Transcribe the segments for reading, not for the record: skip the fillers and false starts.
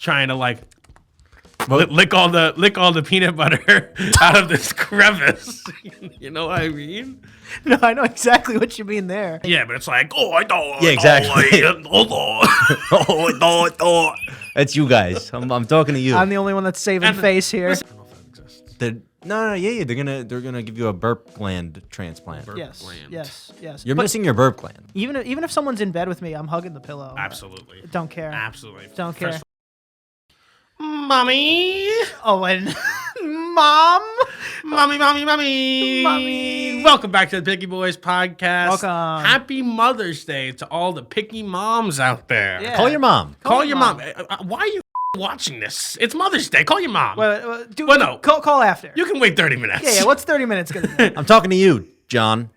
trying to like lick all the peanut butter out of this crevice. You know what I mean? No, I know exactly what you mean there. Yeah, but it's like, oh, I don't. Yeah, exactly. That's you guys. I'm talking to you. I'm the only one that's saving face here. I don't know if that exists. Yeah. They're gonna give you a burp gland transplant. Yes. You're But missing your burp gland. even if someone's in bed with me, I'm hugging the pillow. Absolutely. Don't care. Absolutely. Don't care. Mommy. Oh, and Mom. Mommy. Welcome back to the Picky Boys podcast. Welcome. Happy Mother's Day to all the picky moms out there. Yeah. Call your mom. Call your mom. Why are you watching this? It's Mother's Day. Call your mom. No. Call after. You can wait 30 minutes. Yeah. What's 30 minutes gonna do? I'm talking to you, John.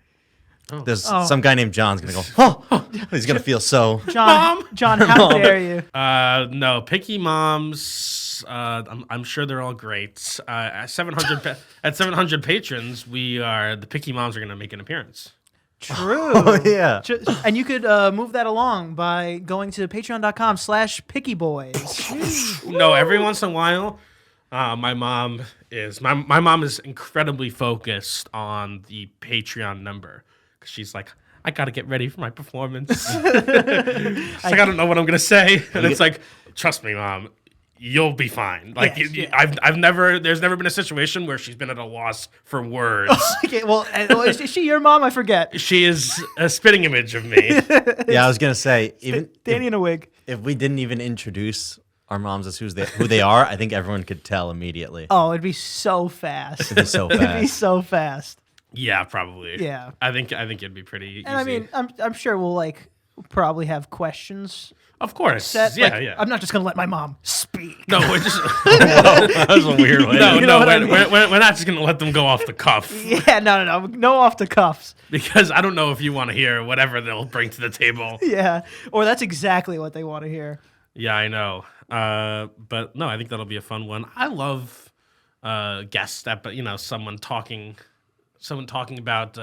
There's some guy named John's gonna go. He's gonna feel so. John, how dare you? No, picky moms. I'm sure they're all great. At 700 patrons, the picky moms are gonna make an appearance. True. Oh, yeah. And you could move that along by going to patreon.com/pickyboys. No, every once in a while, my mom is incredibly focused on the Patreon number. She's like, I gotta get ready for my performance. She's like, I don't know what I'm gonna say, and it's like, trust me, Mom, you'll be fine. Like, there's never been a situation where she's been at a loss for words. Okay, well, is she your mom? I forget. She is a spitting image of me. Yeah, I was gonna say Danny in a wig. if we didn't even introduce our moms as who they are, I think everyone could tell immediately. Oh, it'd be so fast. It'd be so fast. It'd be so fast. Yeah, probably. Yeah. I think it'd be pretty easy. And I mean, I'm sure we'll probably have questions. Of course. Set. Yeah. I'm not just gonna let my mom speak. No, we're just. That was a weird way. No, You know what I mean? we're not just gonna let them go off the cuff. Yeah, no off the cuffs. Because I don't know if you want to hear whatever they'll bring to the table. Yeah, or that's exactly what they want to hear. Yeah, I know. But no, I think that'll be a fun one. I love guests but someone talking about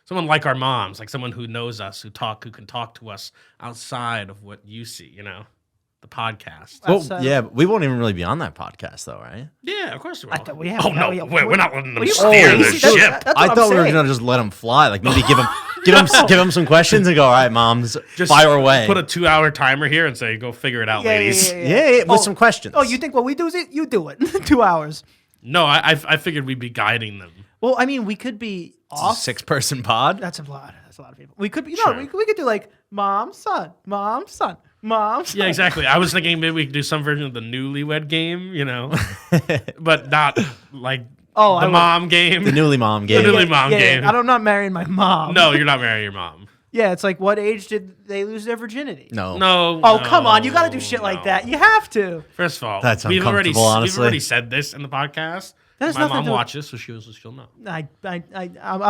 someone like our moms, like someone who knows us, who can talk to us outside of what you see, the podcast. Well, yeah, but we won't even really be on that podcast, though, right? Yeah, of course we will. I thought we have. Oh no, we're not letting them you- steer the that's- ship. that's I what thought I'm we were saying. gonna just let them fly, like maybe give them some questions and go, all right, moms, Just fire away. Put a 2-hour timer here and say, go figure it out, ladies. Yeah, with some questions. Oh, you think what we do is you do it. 2 hours. No, I figured we'd be guiding them. Well, I mean, we could be off. 6-person pod? That's a lot. That's a lot of people. We could be. Sure. No, we could do like mom, son, mom, son, mom, son. Yeah, exactly. I was thinking maybe we could do some version of the newlywed game, but not like the mom game. The newly mom game. The newly mom game. I'm not marrying my mom. No, you're not marrying your mom. Yeah, it's like, what age did they lose their virginity? No. Oh, come on. You got to do shit like that. You have to. First of all, That's we've already honestly. said this in the podcast. That has My nothing mom to do with- watches, so she'll know. I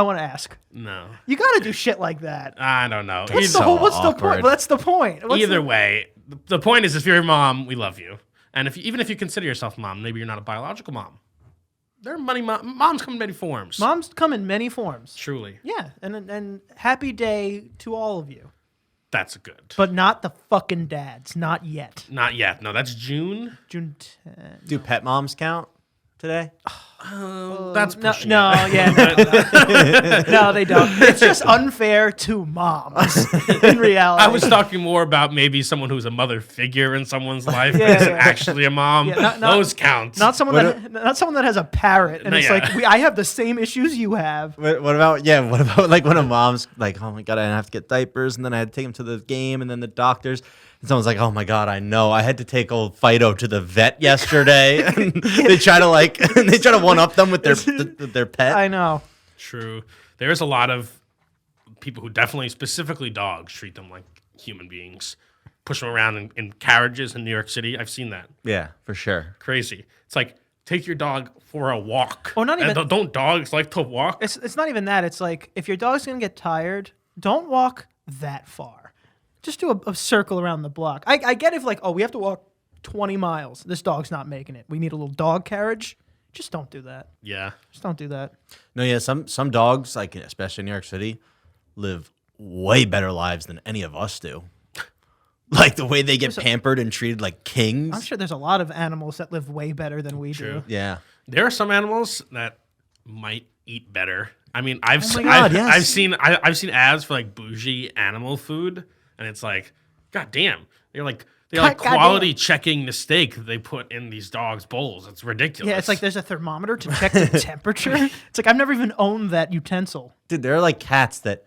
want to ask. No. You got to do shit like that. I don't know. What's so the point? awkward. Well, that's the point. Either way, the point is if you're a mom, we love you. And even if you consider yourself a mom, maybe you're not a biological mom. There are moms come in many forms. Moms come in many forms. Truly. Yeah, and happy day to all of you. That's good. But not the fucking dads. Not yet. Not yet. No, that's June. June 10th. Do pet moms count today? That's pushing no, it. yeah. No, they don't. It's just unfair to moms in reality. I was talking more about maybe someone who's a mother figure in someone's life Yeah, that isn't yeah. actually a mom. Yeah, not- Those count. not someone that has a parrot and No, it's yeah. like I have the same issues you have. What about like when a mom's like, oh my God, I have to get diapers, and then I had to take him to the game, and then the doctors. And someone's like, oh my God, I know. I had to take old Fido to the vet yesterday. And they try to one up them with their pet. I know. True. There's a lot of people who definitely, specifically dogs, treat them like human beings. Push them around in carriages in New York City. I've seen that. Yeah, for sure. Crazy. It's like, take your dog for a walk. Or not even- And don't dogs like to walk? It's not even that. It's like if your dog's gonna get tired, don't walk that far. Just do a circle around the block. I get if we have to walk 20 miles. This dog's not making it. We need a little dog carriage. Just don't do that. Yeah. Just don't do that. No, yeah, some dogs, like especially in New York City, live way better lives than any of us do. Like the way they get pampered and treated like kings. I'm sure there's a lot of animals that live way better than we do. Yeah. There are some animals that might eat better. I mean, I've seen ads for like bougie animal food, and it's like, god damn, they're like quality checking the steak that they put in these dogs' bowls. It's ridiculous. Yeah, it's like there's a thermometer to check the temperature. It's like I've never even owned that utensil. Dude, there are like cats that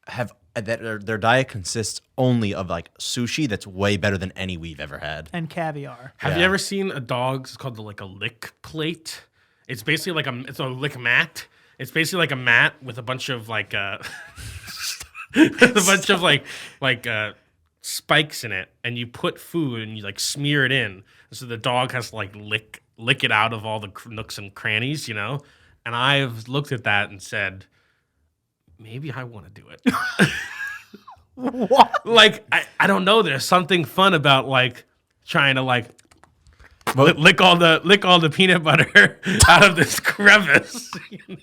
have their diet consists only of like sushi that's way better than any we've ever had. And caviar. Have you ever seen a dog? It's called like a lick plate. It's basically it's a lick mat. It's basically like a mat with a bunch of like spikes in it, and you put food and you like smear it in, so the dog has to like lick it out of all the nooks and crannies, you know. And I've looked at that and said, maybe I want to do it. What? Like I don't know. There's something fun about like trying to like lick all the peanut butter out of this crevice.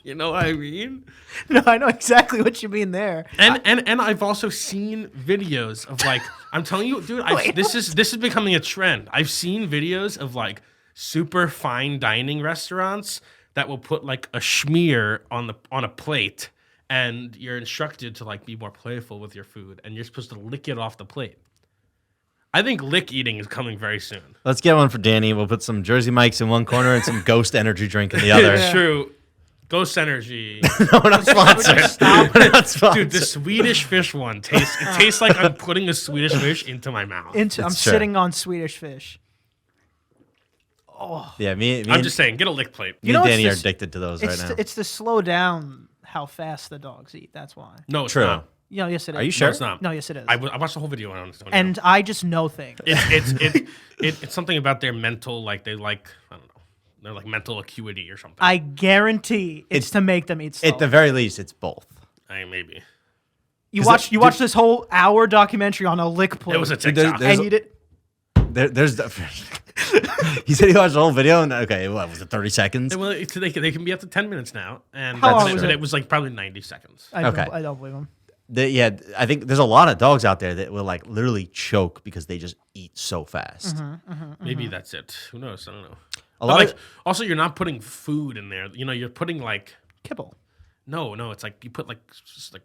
You know what I mean? No, I know exactly what you mean there. And I've also seen videos of like, I'm telling you, dude, this is becoming a trend. I've seen videos of like super fine dining restaurants that will put like a schmear on a plate, and you're instructed to like be more playful with your food, and you're supposed to lick it off the plate. I think lick eating is coming very soon. Let's get one for Danny. We'll put some Jersey Mike's in one corner and some Ghost energy drink in the other. It's true. Ghost Energy. No, we're not sponsored. We're not sponsored. Dude, the Swedish fish one tastes like I'm putting a Swedish fish into my mouth. I'm sitting on Swedish fish. Oh. Yeah, me I'm just saying, get a lick plate. Me and Danny are addicted to those right now. It's to slow down how fast the dogs eat. That's why. No, it's True. not. Yeah, yes, it is. Are you sure? No, it's not. No, yes, it is. I watched the whole video on it. And I just know things. It's something about their mental, like they like, I don't know, they're like mental acuity or something. I guarantee it's to make them eat slower. At the very least, it's both. Maybe. You watched this whole hour documentary on a lick plate. It was a TikTok. And you did. There's he said he watched the whole video, and okay, what was it, 30 seconds? Well, they can be up to 10 minutes now, and How long was it? It was like probably 90 seconds. I don't believe him. I think there's a lot of dogs out there that will like literally choke because they just eat so fast. Maybe that's it. Who knows? I don't know. Also, you're not putting food in there. You know, you're putting like Kibble. No, it's like you put like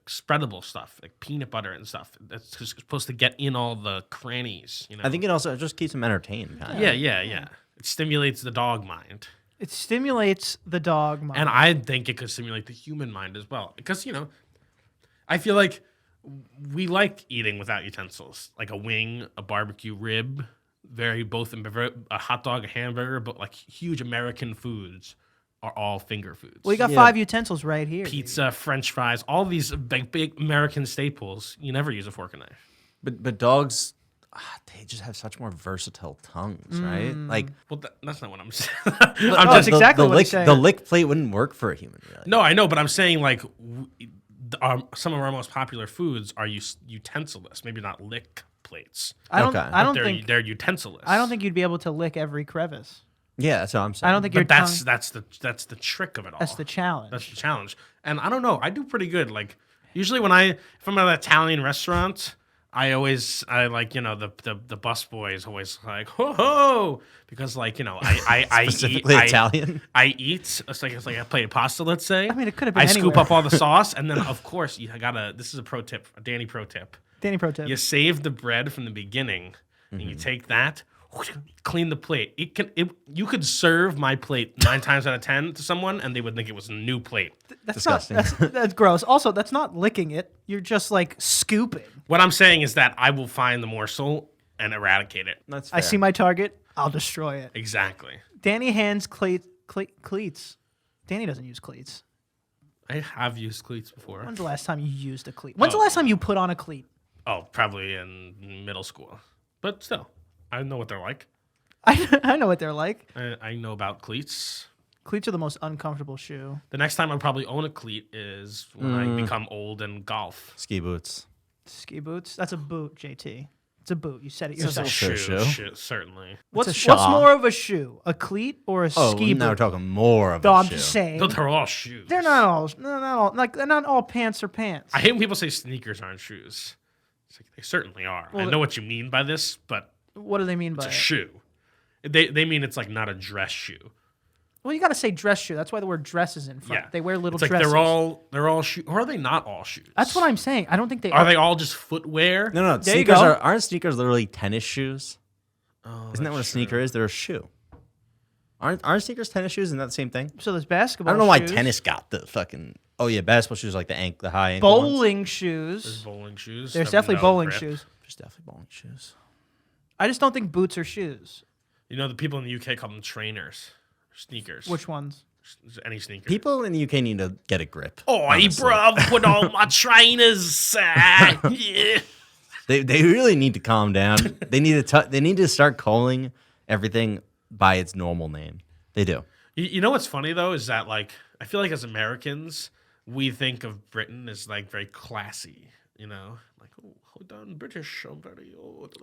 spreadable stuff, like peanut butter and stuff. That's just supposed to get in all the crannies. You know. I think it also just keeps them entertained. Kinda. Yeah. It stimulates the dog mind. It stimulates the dog mind. And I think it could stimulate the human mind as well, because I feel like we like eating without utensils, like a wing, a barbecue rib, a hot dog, a hamburger, but like huge American foods are all finger foods. Well, you got 5 utensils right here. Pizza, French fries, all these big American staples. You never use a fork and knife. But dogs, they just have such more versatile tongues, right? Like, well, that's not what I'm saying. That's exactly what I'm saying. The lick plate wouldn't work for a human, really. No, I know, but I'm saying like some of our most popular foods are utensilless, maybe not lick plates. I don't think they're utensilless. I don't think you'd be able to lick every crevice. Yeah, that's what I'm saying. I don't think your tongue. That's the trick of it all. That's the challenge. That's the challenge. And I don't know. I do pretty good. Like usually if I'm at an Italian restaurant, I like the bus boy is always like ho because like I specifically eat, Italian. I eat. It's like a plate of pasta. Let's say. I mean, it could have been. I scoop anywhere. up all the sauce, and then of course you gotta. This is a pro tip, a Danny pro tip. Danny pro tip. You save the bread from the beginning, and you take that. Clean the plate. You could serve my plate 9 times out of 10 to someone, and they would think it was a new plate. That's disgusting. That's gross. Also, that's not licking it. You're just like scooping. What I'm saying is that I will find the morsel and eradicate it. That's fair. I see my target. I'll destroy it. Exactly. Danny hands cleats. Danny doesn't use cleats. I have used cleats before. When's the last time you used a cleat? When's the last time you put on a cleat? Oh, probably in middle school. But still, I know what they're like. I know what they're like. I know about cleats. Cleats are the most uncomfortable shoe. The next time I'll probably own a cleat is when I become old and golf. Ski boots. Ski boots? That's a boot, JT. It's a boot. You said it It's a yourself. shoe, certainly. What's more of a shoe? A cleat or a ski boot? Now we're talking more of No, a I'm shoe. just saying. But they're all shoes. They're not all. Like they're not all pants are pants. I hate when people say sneakers aren't shoes. It's like, they certainly are. Well, I know what you mean by this, but What do they mean by it's a it? shoe. They mean it's like not a dress shoe. Well, you got to say dress shoe. That's why the word dress is in front. Yeah, They wear little it's like dresses. they're all shoes, or are they not all shoes? That's what I'm saying. I don't think they Are they all just footwear? No. There you Sneakers go. aren't sneakers literally tennis shoes? Oh, Isn't that what a sneaker is? They're a shoe. Aren't sneakers tennis shoes? Isn't that the same thing? So there's basketball. I don't know why shoes, tennis got the fucking. Oh yeah, basketball shoes like the high ankle ones. bowling There's shoes. bowling shoes. There's that have definitely no bowling grip. shoes. There's definitely bowling shoes. I just don't think boots are shoes. You know, the people in the UK call them trainers, sneakers. Which ones? Any sneaker. People in the UK need to get a grip. Oh, honestly. bruv, put on my trainers. Yeah. They really need to calm down. They need to start calling everything by its normal name. They do. You know what's funny though is that like I feel like as Americans we think of Britain as like very classy. You know, like oh, hold on, British, I'm very old.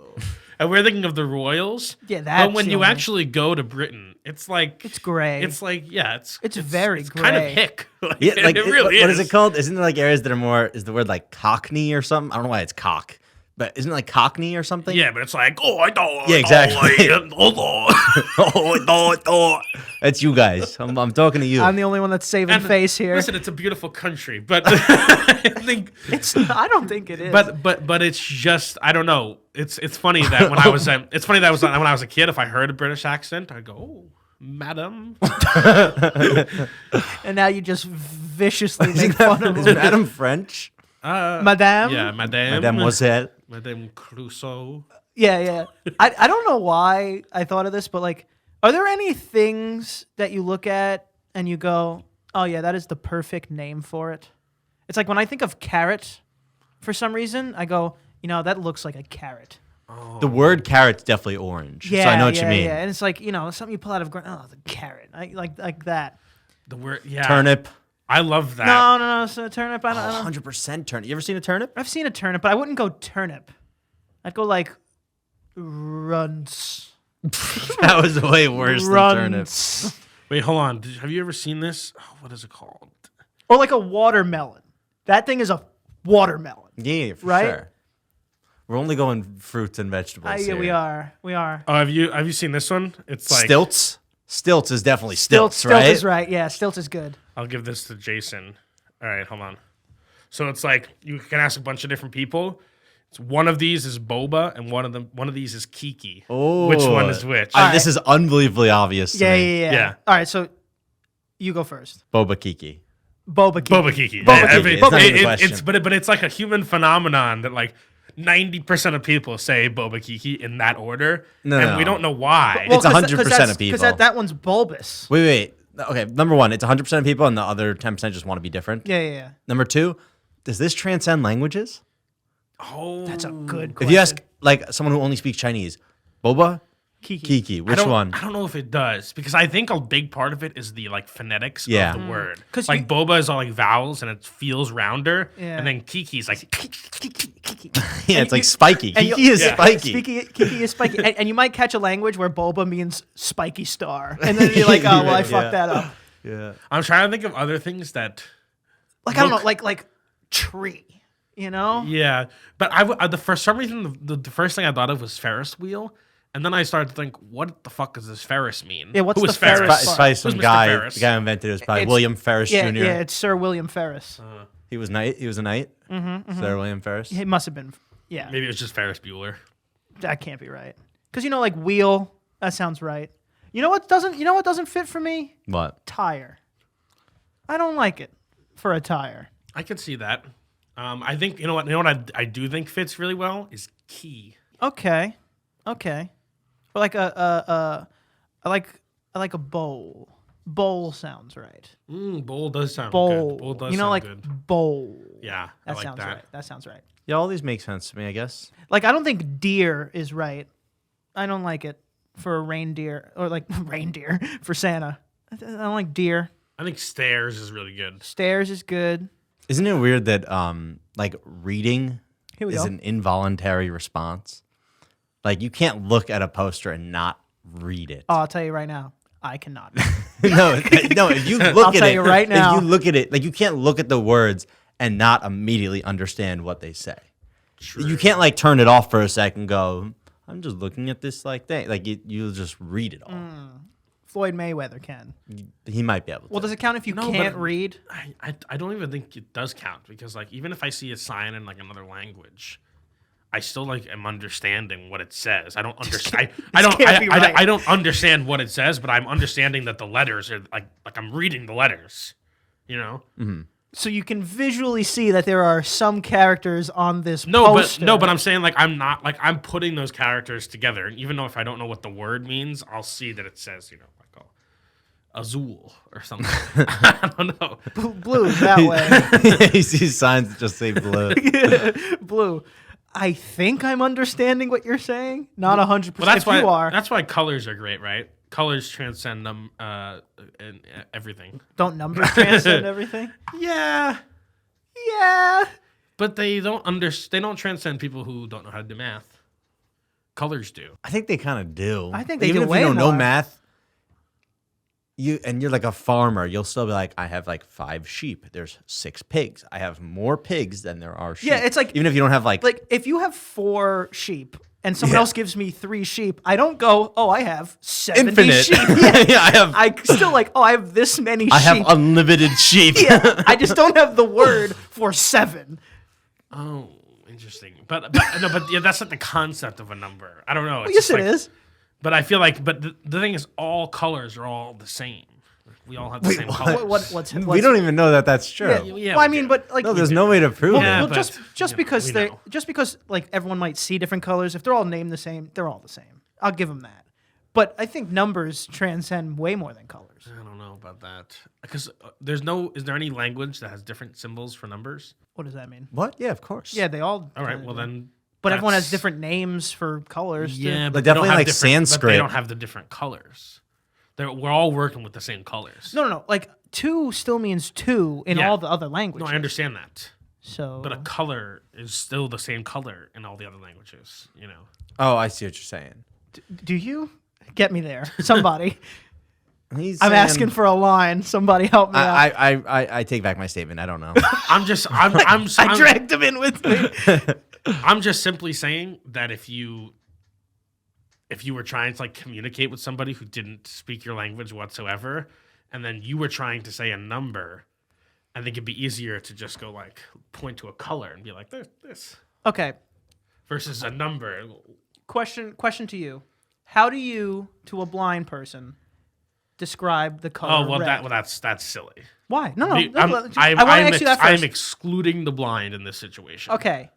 And we're thinking of the royals. Yeah, that's But when the you only- actually go to Britain, it's like It's gray. It's like yeah, it's very kind of gray. hick. Like, Yeah, like it really what is. is it called? Isn't there like areas that are more? Is the word like Cockney or something? I don't know why it's cock, but isn't it like Cockney or something? Yeah, but it's like oh, I don't. Yeah, exactly. Oh, That's you guys. I'm talking to you. I'm the only one that's saving And face here. Listen, it's a beautiful country, but I think, I don't think it is. but it's just I don't know. It's funny that when I was when I was a kid, if I heard a British accent, I'd go, "Oh, madam." and now you just viciously make fun of Is them. Madame French? Madame? Yeah, madame. Mademoiselle. Madame Crusoe. Yeah. I don't know why I thought of this, but like, are there any things that you look at and you go, oh yeah, that is the perfect name for it? It's like when I think of carrot, for some reason, I go, that looks like a carrot. The word carrot's definitely orange. Yeah, so I know what you mean. Yeah, and it's like, something you pull out of ground. Oh, the carrot. Like that. The word, yeah. Turnip. I love that. No. So turnip, I don't. 100% turnip. You ever seen a turnip? I've seen a turnip, but I wouldn't go turnip. I'd go like runts. That was way worse than turnip. Runts. Wait, hold on. Have you ever seen this? Oh, what is it called? Or like a watermelon. That thing is a watermelon. Yeah, for Right? sure. We're only going fruits and vegetables. Yeah, we here. are. Oh, have you seen this one? It's like Stilts. Stilts is definitely stilts, Stilt right? is right. Yeah, stilt is good. I'll give this to Jason. All right, hold on. So it's like you can ask a bunch of different people. It's one of these is Boba, and one of these is Keke. Oh. Which one is which? This is unbelievably obvious to Yeah. me. Yeah. All right, so you go first. Boba Kiki. Boba Keke. Boba Keke. Boba Yeah, Keke. It's not even a question. but it's like a human phenomenon that like 90% of people say Boba Keke in that order, and we don't know why. It's 100% of people. Because that one's bulbous. Wait. Okay, number one, it's 100% of people, and the other 10% just want to be different. Yeah. Number two, does this transcend languages? Oh, That's a good If question. you ask like someone who only speaks Chinese, Boba, Kiki, which one? I don't know if it does because I think a big part of it is the like phonetics Yeah. of the word. 'Cause Like you- Boba is all like vowels and it feels rounder, Yeah. and then Kiki's like Yeah, it's like spiky. and you- Kiki is Yeah. spiky. Kiki is spiky. And you might catch a language where boba means spiky star. And then you're like, oh, well, I fucked that up. Yeah. I'm trying to think of other things that Like, I don't know, Look- like tree, you know? yeah, but for some reason the first thing I thought of was Ferris wheel, and then I started to think, what the fuck does this Ferris mean? Yeah, what's Who is the Ferris It's part? probably some Who's Mr. guy. Ferris? The guy who invented it was probably It's- William Ferris Yeah, Jr. yeah, it's Sir William Ferris. He was a knight. Sir William Ferris. It must have been, yeah. Maybe it was just Ferris Bueller. That can't be right. Because, like wheel, that sounds right. You know what doesn't fit for me? What? Tire. I don't like it for a tire. I could see that. I think you know what I do think fits really well is key. Okay. Or like I like a bowl. Bowl sounds right. Bowl does sound Bowl. good. Bowl does You know, sound like good. bowl. Yeah, I That like sounds that. right. That sounds right. Yeah, all these make sense to me, I guess. Like, I don't think deer is right. I don't like it for a reindeer or like reindeer for Santa. I don't like deer. I think stairs is really good. Stairs is good. Isn't it weird that like reading Here we is go. an involuntary response? Like you can't look at a poster and not read it. Oh, I'll tell you right now, I cannot. no. If you look I'll at tell it you right now. if you look at it, like you can't look at the words and not immediately understand what they say. True. You can't like turn it off for a second. And go. I'm just looking at this like thing. Like you'll just read it all. Floyd Mayweather can. He might be able to. Well, does it count if you No, can't but read? I don't even think it does count because like even if I see a sign in like another language, I still like am understanding what it says. I don't understand. I don't understand what it says, but I'm understanding that the letters are like I'm reading the letters. You know. Mm-hmm. So you can visually see that there are some characters on this No, poster. but I'm saying like I'm putting those characters together, and even though if I don't know what the word means, I'll see that it says like azul or something. I don't know. Blue that way. He sees signs that just say blue. Blue. I think I'm understanding what you're saying. Not 100%. Well, that's if why you are. that's why colors are great, right? Colors transcend them and everything. Don't numbers transcend everything? Yeah, Yeah. but they don't They don't transcend people who don't know how to do math. Colors do. I think they kind of do. I think they Even do if way you don't know more. math, you're like a farmer. You'll still be like, I have like 5 sheep. There's 6 pigs. I have more pigs than there are sheep. Yeah, it's like- even if you don't have like If you have 4 sheep and someone else gives me 3 sheep, I don't go, oh, I have 70 infinite. sheep. Yeah. Yeah, I still like, oh, I have this many sheep. I have unlimited sheep. Yeah, I just don't have the word for 7. Oh, interesting. But yeah, that's like the concept of a number. I don't know. It's Yes, just it like- is. But I feel like, the thing is, all colors are all the same. We all have the same colors. What's We don't even know that that's true. Yeah, Yeah, well, I we mean, do. but like, No, there's no way to prove well, that. Yeah, well, but, just you know, because we they, know. just because like everyone might see different colors, if they're all named the same, they're all the same. I'll give them that. But I think numbers transcend way more than colors. I don't know about that because is there any language that has different symbols for numbers? What does that mean? What? Yeah, of course. Yeah, they all. All right, well then. But everyone has that's- different names for colors. too. Yeah, Like, but definitely they don't have like different- But Sanskrit. they don't have the different colors. We're all working with the same colors. No. Like 2 still means 2 in Yeah. all the other No, languages. I understand that. So, But a color is still the same color in all the other languages. You know. Oh, I see what you're saying. do you get me there? Somebody. He's I'm saying- asking for a line. Somebody help me out. I take back my statement. I don't know. I dragged him in with me. I'm just simply saying that if you were trying to like communicate with somebody who didn't speak your language whatsoever, and then you were trying to say a number, I think it'd be easier to just go like point to a color and be like, "There's this," Okay. versus a number. Question to you. How do you, to a blind person, describe the color Oh well, red? that's silly. Why? No. I I want to ask you that I'm first. excluding the blind in this situation. Okay.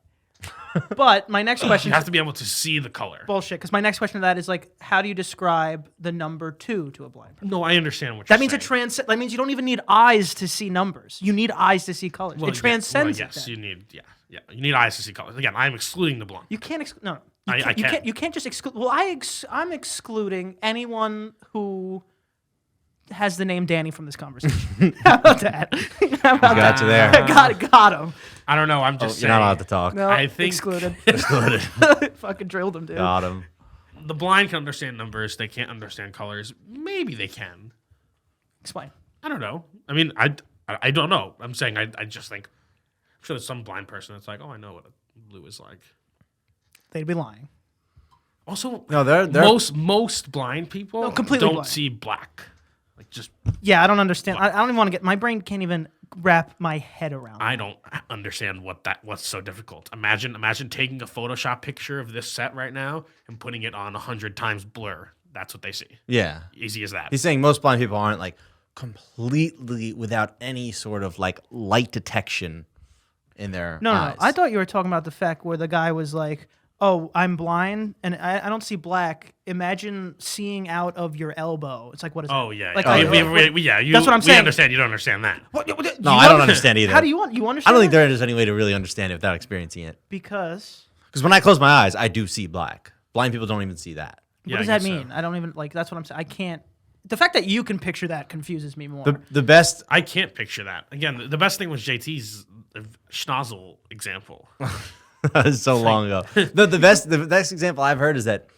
But my next question You have to be able to see the color. bullshit, because my next question to that is like, how do you describe the number 2 to a blind person? No, I understand what That you're means saying. that means you don't even need eyes to see numbers. You need eyes to see colors. Well, it transcends yes, it. Then. you need eyes to see colors. Again, I'm excluding the blind. You can't no. I can't. You can't just exclude. Well, I'm excluding anyone who has the name Danny from this conversation. How about that? How about Got you there. got him. I don't know. I'm just You're saying. not allowed to talk. No, I think- excluded. Excluded. Fucking drilled him, dude. Got him. The blind can understand numbers. They can't understand colors. Maybe they can. Explain. I don't know. I mean, I don't know. I'm saying I just think. I'm sure there's some blind person that's like, oh, I know what a blue is like. They'd be lying. Also, No, they're most blind people No, completely don't blind. see black. Like just Yeah, I don't understand. I don't even want to get. My brain can't even wrap my head around. I don't understand what's so difficult. Imagine taking a Photoshop picture of this set right now and putting it on 100 times blur. That's what they see. Yeah. Easy as that. He's saying most blind people aren't like completely without any sort of like light detection in their No. eyes. I thought you were talking about the fact where the guy was like, "Oh, I'm blind and I don't see black. Imagine seeing out of your elbow." It's like, what is that? Oh yeah, Like, yeah. like- that's what I'm We saying. understand. You don't understand that. No, I don't understand either. How do you understand? I don't think that? there is any way to really understand it without experiencing it. Because Because when I close my eyes, I do see black. Blind people don't even see that. Yeah, what does I that guess so. mean? I don't even like. That's what I'm saying. I can't. The fact that you can picture that confuses me more. The best. I can't picture that. Again, the best thing was JT's schnozzle example. That was so long ago. The best example I've heard is that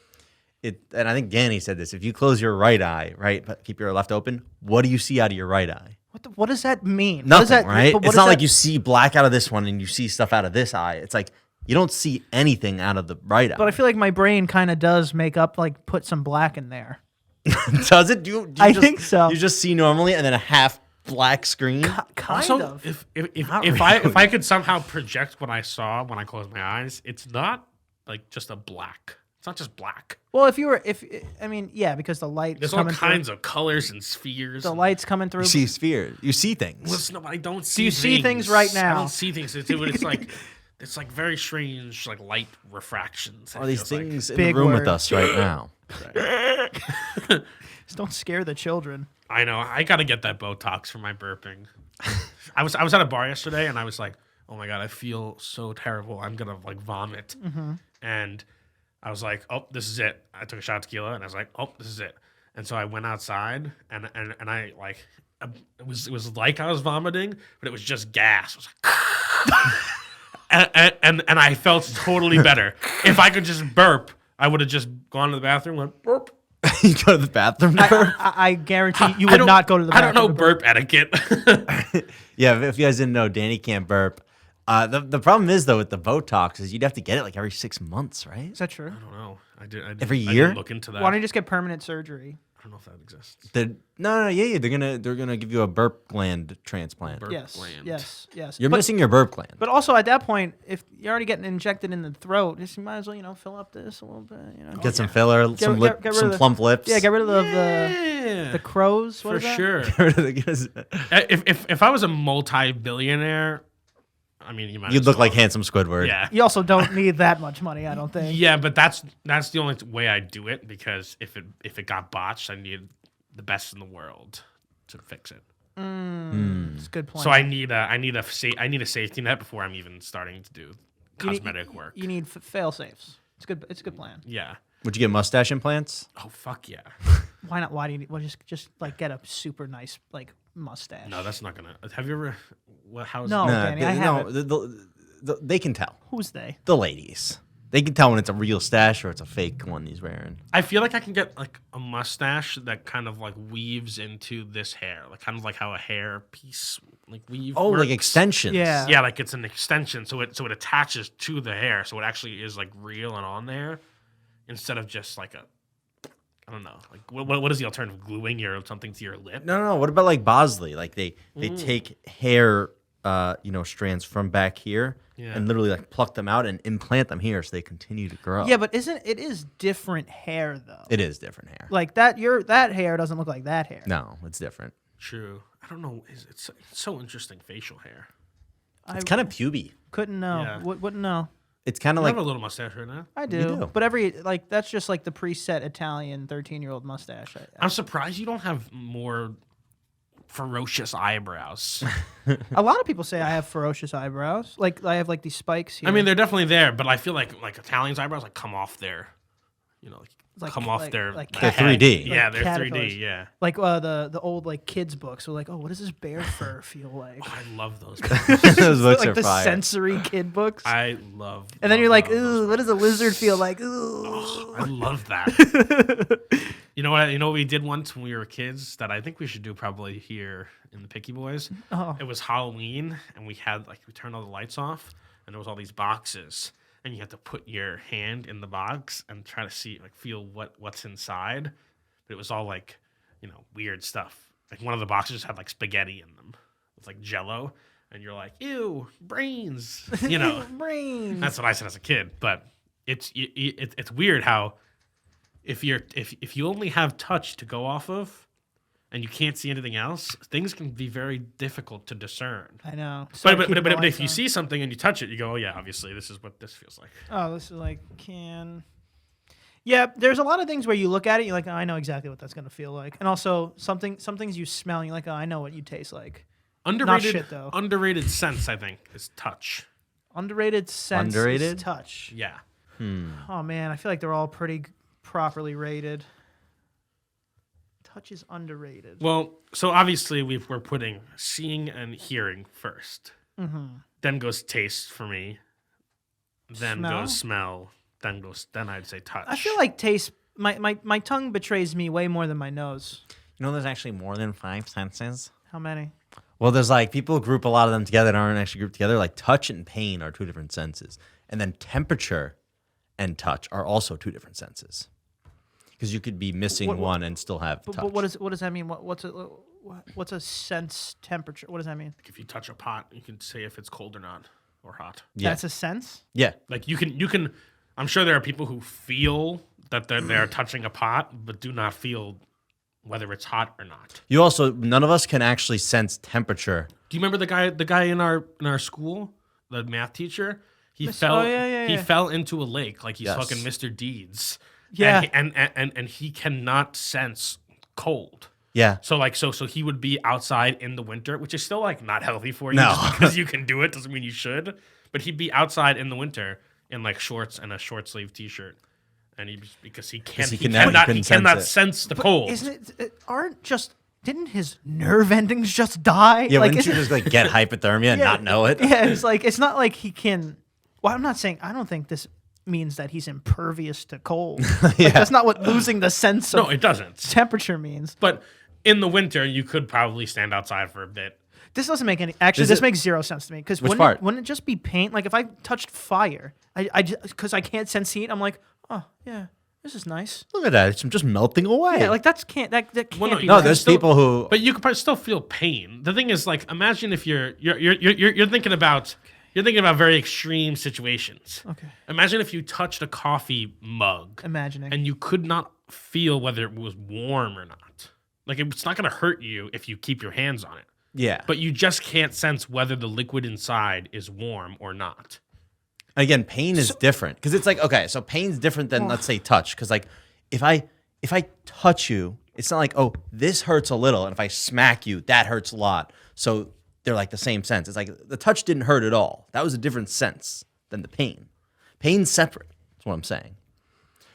it, and I think Danny said this. If you close your right eye, right, but keep your left open, what do you see out of your right eye? What does that mean? What Nothing, does that, right? but what It's does not that- like you see black out of this one and you see stuff out of this eye. It's like You don't see anything out of the bright eye. But I feel like my brain kind of does make up, like, put some black in there. Does it? Do you I just, think so. You just see normally and then a half black screen? Kind Also, of. if Not if I could somehow project what I saw when I closed my eyes, it's not like just a black. It's not just black. Well, yeah, because the light There's all coming kinds through. of colors and spheres. The light's coming through. You see spheres. You see things. Listen, no, I don't see. you see things right now? I don't see things. It's like it's like very strange, like light refractions. Are these things in Big the room with word. us right now? Just don't scare the children. I know. I got to get that Botox for my burping. I was at a bar yesterday and I was like, oh my god, I feel so terrible. I'm gonna like vomit. And I was like, oh, this is it. I took a shot of tequila and I was like, oh, this is it. And so I went outside and I like it was like I was vomiting, but it was just gas. It was like, and I felt totally better. If I could just burp, I would have just gone to the bathroom, went burp. You go to the bathroom to burp? I guarantee you I would don't- not go to the I bathroom. don't know to burp. burp etiquette. Yeah, if you guys didn't know, Danny can't burp. The problem is, though, with the Botox is you'd have to get it like every 6 months, right? Is that true? I don't know. I did Every I year? didn't look into that. Why don't you just get permanent surgery? I don't know if that exists. No, yeah, they're gonna give you a burp gland transplant. Burp Yes, gland. yes. You're missing your burp gland. But also at that point, if you're already getting injected in the throat, just you might as well, fill up this a little bit. Get some filler, some get rid some of the- plump lips. Yeah, get rid of the Yeah, crows. What for is that? sure. Get rid of the- If I was a multi-billionaire, I mean, you might. You'd as look well. like handsome Squidward. Yeah. You also don't need that much money, I don't think. Yeah, but that's the only way I do it because if it got botched, I need the best in the world to fix it. It's a good point. So I need a safety net before I'm even starting to do You need- cosmetic work. You need fail safes. It's good. It's a good plan. Yeah. Would you get mustache implants? Oh fuck yeah. Why not? Why do you need? Well, just like get a super nice like mustache. No, that's not gonna. Have you ever? Well, how's No. Danny, I haven't. They can tell. Who's they? The ladies. They can tell when it's a real stash or it's a fake one he's wearing. I feel like I can get like a mustache that kind of like weaves into this hair, like kind of like how a hair piece like weave. Oh, like works. extensions. Yeah. Yeah, like it's an extension, so it attaches to the hair, so it actually is like real and on there, instead of just like a, I don't know, like what is the alternative? Gluing something to your lip? No. What about like Bosley? Like they take hair, strands from back here Yeah. and literally like pluck them out and implant them here so they continue to grow. Yeah, but it is different hair though. It is different hair. Like that hair doesn't look like that hair. No, it's different. True. I don't know. It's so interesting facial hair. I It's kind of puby. couldn't know. Yeah. Wouldn't know. It's kind I of like have a little mustache right now. I do. do. But that's just like the preset Italian 13-year-old mustache. I'm surprised you don't have more ferocious eyebrows. A lot of people say I have ferocious eyebrows. Like I have like these spikes here. I mean, they're definitely there, but I feel like Italians' eyebrows like come off their, Like- come off like- their like They're head. 3D. Yeah, Like they're caterpillars. 3D. Yeah. like the old like kids books. So like, oh, what does this bear fur feel like? Oh, I love those. those books like are the fire. sensory kid books. I love. And then you're like, those. ooh, what does a lizard feel like? Ooh. I love that. You know what? You know what we did once when we were kids that I think we should do probably here in the Picky Boys. Oh. It was Halloween, and we turned all the lights off, and there was all these boxes, and you had to put your hand in the box and try to feel what's inside. But it was all like, weird stuff. Like one of the boxes had like spaghetti in them. It's like Jello, and you're like, ew, brains. Brains. That's what I said as a kid. But it's weird how if you only have touch to go off of, and you can't see anything else, things can be very difficult to discern. I know. But if you see something and you touch it, you go, oh yeah, obviously this is what this feels like. Oh, this is like Yeah, there's a lot of things where you look at it, you're like, oh, I know exactly what that's gonna feel like, and also some things you smell, and you're like, oh, I know what you taste like. Underrated, shit, though. underrated sense, I think, is touch. Underrated sense Underrated? is touch. Yeah. Oh man, I feel like they're all pretty properly rated. Touch is underrated. Well, so obviously we're putting seeing and hearing first. Mm-hmm. Then goes taste for me. Then Smell? goes smell. Then I'd say touch. I feel like taste. My tongue betrays me way more than my nose. You know, there's actually more than 5 senses. How many? Well, there's like people group a lot of them together that aren't actually grouped together. Like touch and pain are 2 different senses. And then temperature and touch are also two different senses. Because you could be missing one and still have touch. But what does that mean? What's a sense temperature? What does that mean? If you touch a pot, you can say if it's cold or not, or hot. Yeah. That's a sense? Yeah. Like you can. I'm sure there are people who feel that they're touching a pot, but do not feel whether it's hot or not. You also, none of us can actually sense temperature. Do you remember the guy in our school, the math teacher? He fell. He fell into a lake like he's fucking Mr. Deeds. Yeah. And he cannot sense cold. Yeah. So he would be outside in the winter, which is still like not healthy for you. No. Just because you can do it doesn't mean you should. But he'd be outside in the winter in like shorts and a short sleeve t-shirt, and because he cannot sense the cold. Isn't it? Didn't his nerve endings just die? Yeah. Like, Wouldn't you just like get hypothermia and not know it? Yeah. It's not like he can. Well, I'm not saying. I don't think this means that he's impervious to cold. Like, that's not what losing the sense of it doesn't. temperature means. But in the winter, you could probably stand outside for a bit. This doesn't make any. Actually, this makes zero sense to me. Because wouldn't it just be paint? Like if I touched fire, because I can't sense heat, I'm like, oh yeah, this is nice. Look at that. It's just melting away. Yeah, like that can't be. No, there's still, people who. But you could probably still feel pain. The thing is, like, imagine if you're thinking about. You're thinking about very extreme situations. Okay. Imagine if you touched a coffee mug. Imagining. And you could not feel whether it was warm or not. Like, it's not going to hurt you if you keep your hands on it. Yeah. But you just can't sense whether the liquid inside is warm or not. Again, pain is different. Because it's like, okay, so pain's different than, let's say, touch. Because, like, if I touch you, it's not like, oh, this hurts a little. And if I smack you, that hurts a lot. So they're like the same sense. It's like the touch didn't hurt at all. That was a different sense than the pain. Pain's separate. That's what I'm saying.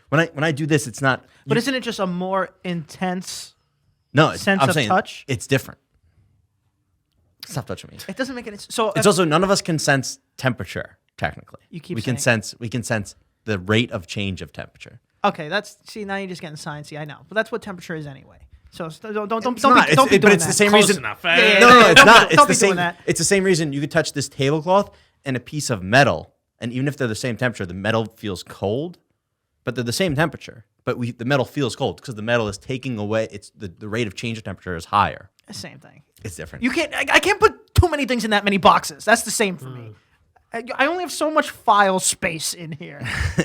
When I do this, it's not. But isn't it just a more intense sense of touch? It's different. Stop touching me. It doesn't make any sense. So it's also none of us can sense temperature. Technically, we can sense the rate of change of temperature. Okay, now you're just getting sciencey. I know, but that's what temperature is anyway. So don't be doing but it's that. the same Close reason. enough. No, it's not. It's the same. That. It's the same reason you could touch this tablecloth and a piece of metal, and even if they're the same temperature, the metal feels cold, but they're the same temperature. But the metal feels cold because the metal is taking away. It's the rate of change of temperature is higher. The same thing. It's different. You can't. I can't put too many things in that many boxes. That's the same for me. I only have so much file space in here.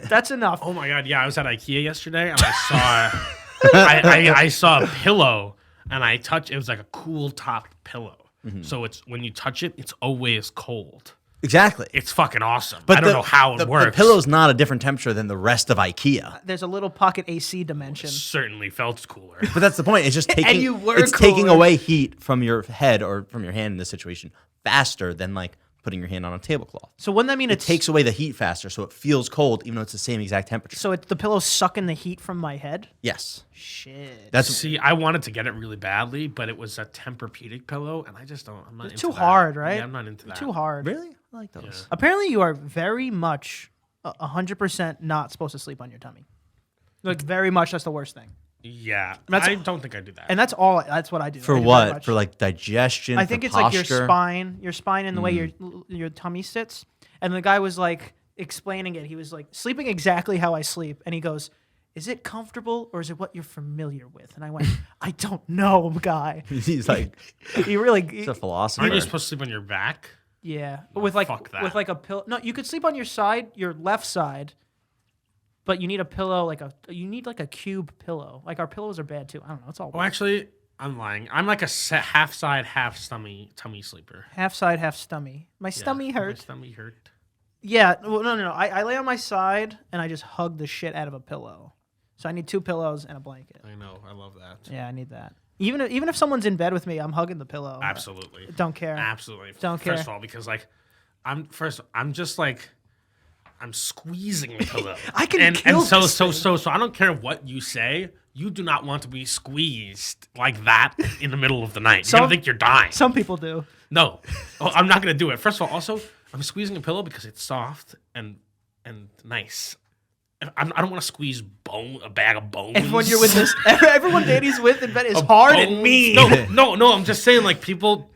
That's enough. Oh my god! Yeah, I was at IKEA yesterday and I saw a pillow. And I touched. It was like a cool top pillow. Mm-hmm. So it's when you touch it, it's always cold. Exactly. It's fucking awesome. But I don't know how it works. The pillow's not a different temperature than the rest of IKEA. There's a little pocket AC dimension. Certainly felt cooler. But that's the point. It's just taking away heat from your head or from your hand in this situation faster than like putting your hand on a tablecloth. So wouldn't that mean it takes away the heat faster, so it feels cold even though it's the same exact temperature? So the pillow's sucking the heat from my head? Yes. Shit. See, I wanted to get it really badly, but it was a Tempur-Pedic pillow, and I just don't. I'm not. It's into too that. hard, right? Yeah, I'm not into that. Too hard. Really? I like those. Yeah. Apparently, you are very much 100% not supposed to sleep on your tummy. Like very much, that's the worst thing. Yeah, I don't think I do that. And that's all. That's what I do. For what? For like digestion. I think it's posture? like your spine, and the way your tummy sits. And the guy was like explaining it. He was like sleeping exactly how I sleep, and he goes, "Is it comfortable or is it what you're familiar with?" And I went, "I don't know, guy." He's like, he's a philosopher. Aren't you supposed to sleep on your back? Yeah, No, with like fuck that. with like a pillow. No, you could sleep on your side, your left side. But you need a pillow, you need like a cube pillow. Like our pillows are bad too. I don't know. It's all. Oh, actually, I'm lying. I'm like a half side, half tummy sleeper. Half side, half stummy. My stummy hurt. My stomach hurt. Yeah. Well, no. I lay on my side and I just hug the shit out of a pillow. So I need 2 pillows and a blanket. I know. I love that. Yeah, I need that. Even if someone's in bed with me, I'm hugging the pillow. Absolutely. Don't care. Absolutely. Don't care. First of all, because like, I'm squeezing the pillow. I can kill this thing. So I don't care what you say. You do not want to be squeezed like that in the middle of the night. You're gonna think you're dying. Some people do. No, I'm not gonna do it. First of all, also I'm squeezing a pillow because it's soft and nice. I don't want to squeeze a bag of bones. Everyone you're with this, everyone Danny's with in bed is hard and mean. No. I'm just saying, like people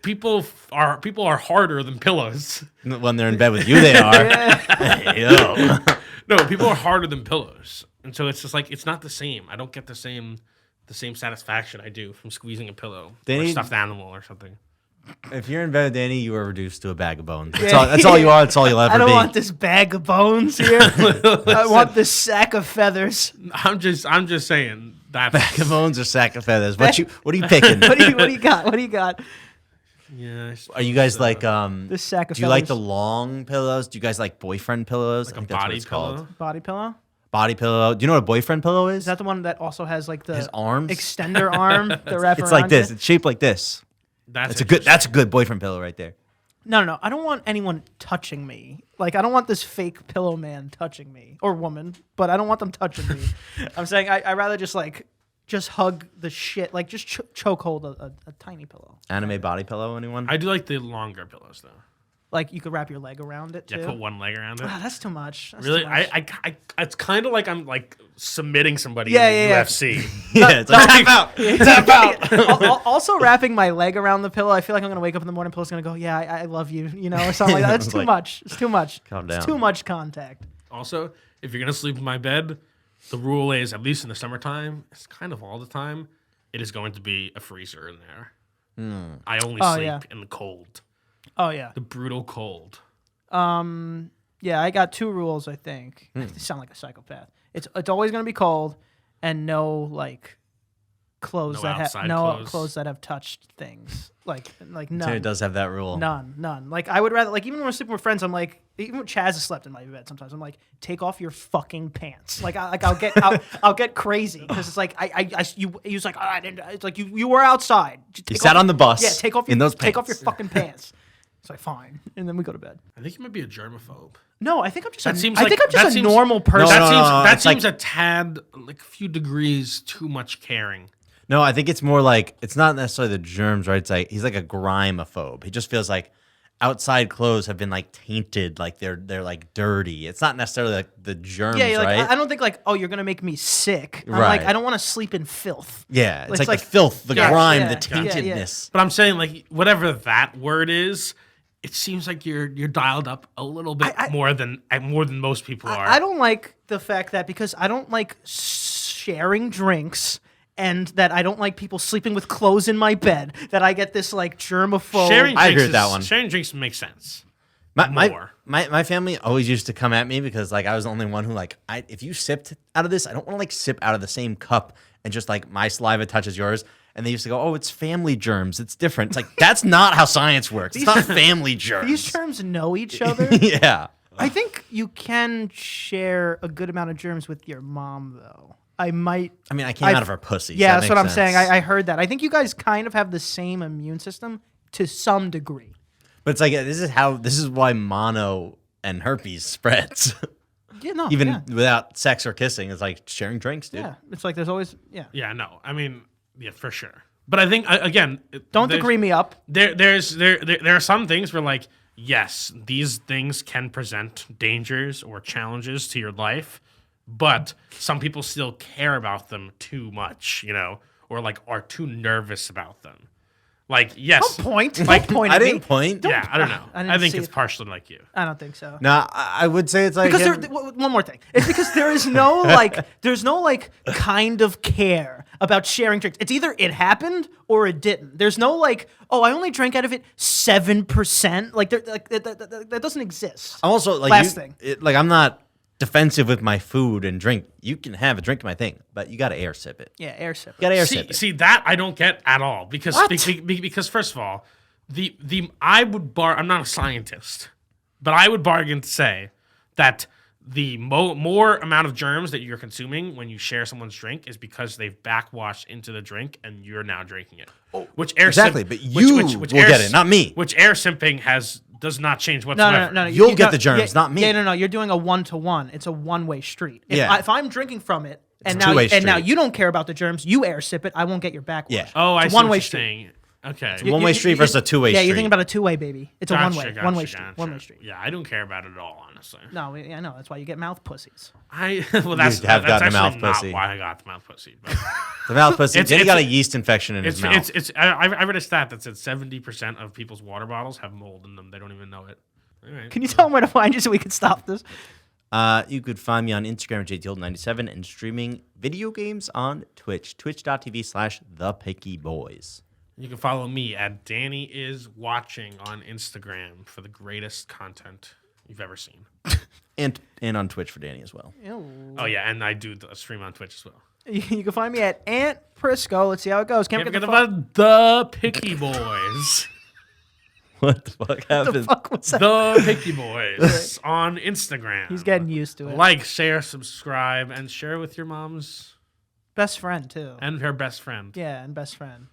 are harder than pillows. When they're in bed with you, they are. Yo. No, people are harder than pillows, and so it's just like it's not the same. I don't get the same satisfaction I do from squeezing a pillow or a stuffed animal or something. If you're in bed with Danny, you are reduced to a bag of bones. That's all you are. That's all you'll ever be. I don't want this bag of bones here. I want this sack of feathers. I'm just saying that Bag of bones or sack of feathers. What are you picking? What do you got? What do you got? Yeah. Are you guys like this sack of do you like the feathers. long pillows? Do you guys like boyfriend pillows? Like I think a that's what body it's pillow? called. Body pillow? Body pillow. Do you know what a boyfriend pillow is? Is that the one that also has like the His arms? extender arm that wrap It's around like this. you? It's shaped like this. That's That's a good boyfriend pillow right there. No. I don't want anyone touching me. Like, I don't want this fake pillow man touching me. Or woman. But I don't want them touching me. I'm saying I rather just hug the shit. Like, just choke hold a tiny pillow. Anime body pillow, anyone? I do like the longer pillows though. Like, you could wrap your leg around it, too. Yeah, put one leg around it. Ah, that's too much. That's Really, too much. I it's kind of like I'm like submitting somebody Yeah, in the yeah. UFC. Yeah, it's like tap out. Tap out. Also, wrapping my leg around the pillow, I feel like I'm gonna wake up in the morning. Pillow's gonna go, "Yeah, I love you," or something like that. That's It's too like, much. It's too much. calm It's down. too much contact. Also, if you're gonna sleep in my bed, the rule is, at least in the summertime, it's kind of all the time, it is going to be a freezer in there. I only sleep in the cold, Oh yeah. the brutal cold. Yeah, I got 2 rules. I think. I sound like a psychopath. It's always gonna be cold, and no clothes No that have outside clothes. clothes. That have touched things. Like Terry none. does have that rule. None. Like, I would rather, like, even when I'm sleeping with friends, I'm like, even when Chaz has slept in my bed sometimes, I'm like, take off your fucking pants. Like, I'll get crazy because it's like he was like, oh, I didn't. It's like you were outside. You sat on the bus. Yeah, take off in those take off pants. your fucking pants. It's like, fine, and then we go to bed. I think you might be a germaphobe. No, I think I'm just That a, seems I like- think I'm that just a seems- normal person. That it's seems like- a tad, like a few degrees too much caring. No, I think it's more like it's not necessarily the germs, right? It's like he's like a grimophobe. He just feels like outside clothes have been like tainted, like they're like dirty. It's not necessarily like the germs, Yeah, you're like, right? I don't think like, oh, you're gonna make me sick. I'm Right. like, I don't want to sleep in filth. Yeah, it's It's like like- the filth, the Yeah, grime, yeah, the yeah, yeah. taintedness. But I'm saying, like, whatever that word is, it seems like you're dialed up a little bit more than most people are. I don't like the fact that because I don't like sharing drinks and that I don't like people sleeping with clothes in my bed, that I get this like germaphobe. Sharing I drinks agree with that one. Sharing drinks makes sense. My More. family always used to come at me because like I was the only one who like if you sipped out of this, I don't want to like sip out of the same cup and just like my saliva touches yours. And they used to go, oh, it's family germs. It's different. It's like that's not how science works. It's not family germs. These terms know each other. Yeah. I think you can share a good amount of germs with your mom, though. I might. I mean, I came out of her pussy. so Yeah, that that's what makes I'm saying. sense. I heard that. I think you guys kind of have the same immune system to some degree. But it's like this is why mono and herpes spreads. Yeah, no. Even yeah. without sex or kissing, it's like sharing drinks, dude. Yeah, it's like there's always Yeah, no. I mean, yeah, for sure. But I think again, Don't there's- degree me up. There are some things where, like, yes, these things can present dangers or challenges to your life, but some people still care about them too much, or like are too nervous about them. Like, yes, Don't point. Like, Don't point I at me. didn't point. yeah, I don't know. I didn't I think see it's it. partially like you. I don't think so. No, I would say it's like Because him. one more thing. It's because there is no there's no kind of care about sharing drinks. It's either it happened or it didn't. There's no oh, I only drank out of it 7%. That doesn't exist. I'm also like Last thing. I'm not defensive with my food and drink. You can have a drink of my thing, but you got to air sip it. Yeah, air sip. You got to air sip it. See that I don't get at all because What? because first of all, I'm not a scientist, but I would bargain to say that the more amount of germs that you're consuming when you share someone's drink is because they've backwashed into the drink and you're now drinking it. Which air exactly, simp- but you will get it, not me. Which air simping does not change No, whatsoever. no. You'll get the germs, not me. Yeah, no. You're doing a 1-to-1. It's a one-way street. If I'm drinking from it, and a two-way now street. you don't care about the germs, you air sip it. I won't get your backwash. Yeah. Oh, I It's see a what one-way you're street. saying. Okay. It's a one-way street versus a two-way Yeah, street. you're thinking about a two-way, baby. It's a one-way street. Gotcha. One-way street. Yeah, I don't care about it at all, honestly. No, I know. That's why you get mouth pussies. Well, that's have gotten a actually mouth not pussy. why I got the mouth pussy. But The mouth pussy. It's- Then he got a it's- yeast infection in his mouth. I read a stat that said 70% of people's water bottles have mold in them. They don't even know it. All right. Can you tell them where to find you so we can stop this? You could find me on Instagram at JTHolt97 and streaming video games on Twitch, twitch.tv/thepickyboys. You can follow me at Danny is watching on Instagram for the greatest content you've ever seen. And on Twitch for Danny as well. Oh yeah, and I do a stream on Twitch as well. You can find me at Aunt Prisco. Let's see how it goes. Can't forget about the Picky Boys. What the fuck happened? Fuck was that? The Picky Boys on Instagram. He's getting used to it. Like, share, subscribe, and share with your mom's Best friend too. and her best friend. Yeah, and best friend.